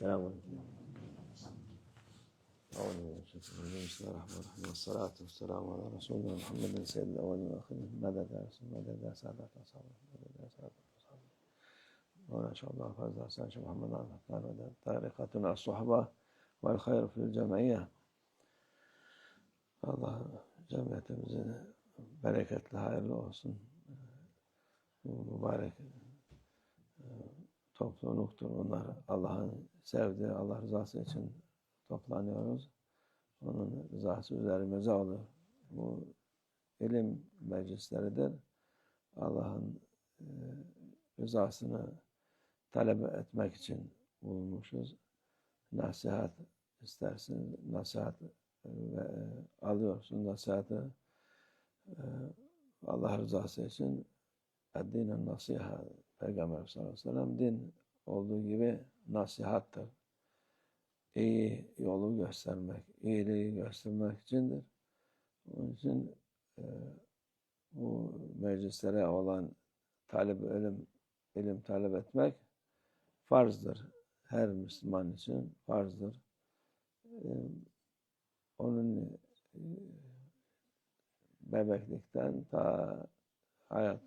السلام عليكم. أعوذ بالله من الشيطان الرجيم. بسم الله الرحمن الرحيم والصلاة والسلام على رسولنا محمد سيد الأولين والآخرين. مدد يا رسول مدد يا سادة أصحاب مدد يا سادة أصحاب. وإن شاء الله فاز حسن شيخ محمد عبد الفتاح طريقتنا الصحبة والخير في الجمعية. Allah cemiyetimizin bereketli, hayırlı olsun. Bu mübarek topluluktur. Onlar Allah'ın sevdiği, Allah rızası için toplanıyoruz. Onun rızası üzerimize olur. Bu ilim meclisleridir. Allah'ın rızasını talep etmek için bulunmuşuz. Nasihat istersiniz, nasihat alıyorsun nasihatı. Allah rızası için din-i nasiha, Peygamber sallallahu aleyhi ve sellem din olduğu gibi nasihattır. İyi yolu göstermek, iyiliği göstermek içindir. Onun için bu meclislere olan ilim talep etmek farzdır. Her Müslüman için farzdır. Onun bebeklikten ta hayat,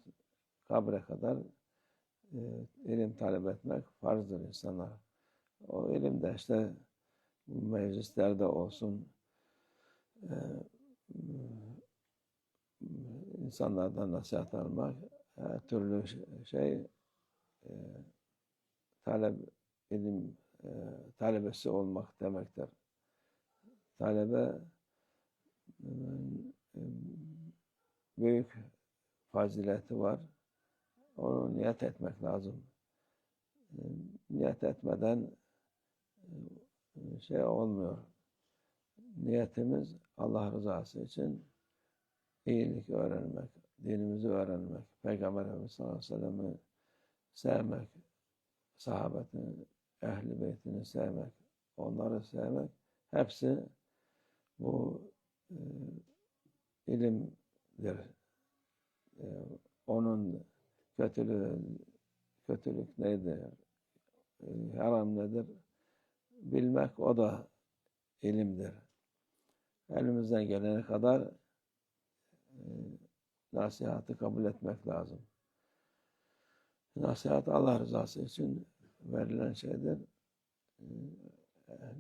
kabre kadar ilim talep etmek farzdır insanlar. O ilim de işte bu meclislerde olsun, insanlardan nasihat almak, her türlü şey ilim talebesi olmak demektir. Talebe büyük fazileti var. Onu niyet etmek lazım. Niyet etmeden şey olmuyor. Niyetimiz Allah rızası için iyilik öğrenmek, dinimizi öğrenmek, Peygamber Efendimiz sallallahu aleyhi ve sellem'i sevmek, sahabetin, ehl-i beytini sevmek, onları sevmek, hepsi bu ilimdir. Onun kötülük nedir, haram nedir bilmek, o da ilimdir. Elimizden gelene kadar nasihatı kabul etmek lazım. Nasihat Allah rızası için verilen şeydir.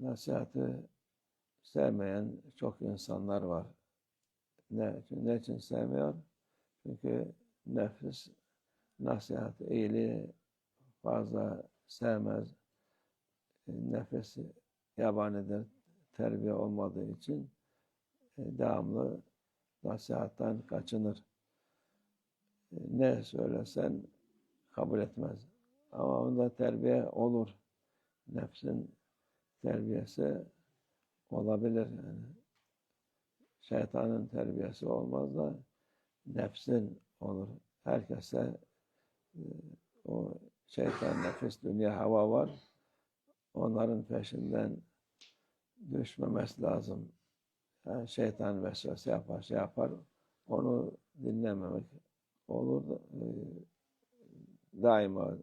Nasihatı sevmeyen çok insanlar var. Ne için sevmiyor? Çünkü nefis nasihat, iyiliği fazla sevmez. Nefis yabanidir, terbiye olmadığı için devamlı nasihattan kaçınır. Ne söylesen kabul etmez. Ama onda terbiye olur. Nefsin terbiyesi olabilir. Yani şeytanın terbiyesi olmaz da nefsin olur. Herkese o şeytan, nefis, dünya, hava var. Onların peşinden düşmemesi lazım. Yani şeytan vesvese yapar, şey yapar. Onu dinlememek olur. Daima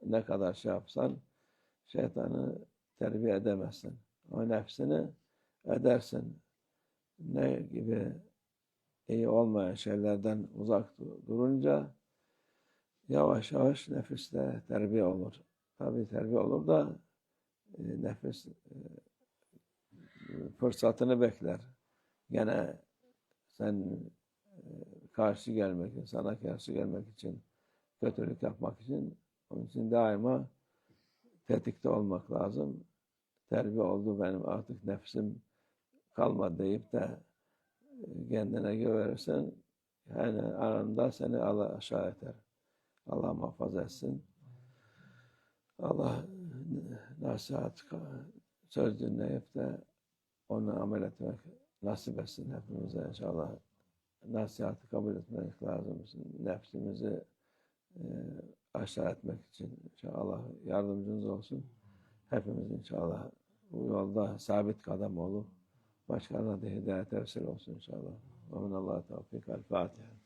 ne kadar şey yapsan şeytanı terbiye edemezsin. O nefsini edersin. Ne gibi iyi olmayan şeylerden uzak durunca yavaş yavaş nefiste terbiye olur. Tabii terbiye olur da nefis fırsatını bekler. Gene sen sana karşı gelmek için, kötülük yapmak için, onun için daima tetikte olmak lazım. Terbiye oldu benim, artık nefsim kalmadı deyip de kendine güvenirsen yani anında seni Allah aşağı eder. Allah muhafaza etsin. Allah nasihat söz dinleyip de onu amel etmek nasip etsin hepimize inşallah. Nasihatı kabul etmek lazım. Nefsimizi aşağı etmek için inşallah yardımcınız olsun. Hepimiz inşallah bu yolda sabit kadem olup başkalarına da hidayet vesile olsun inşallah. Amin. Allah'a tevfik. El Fatiha.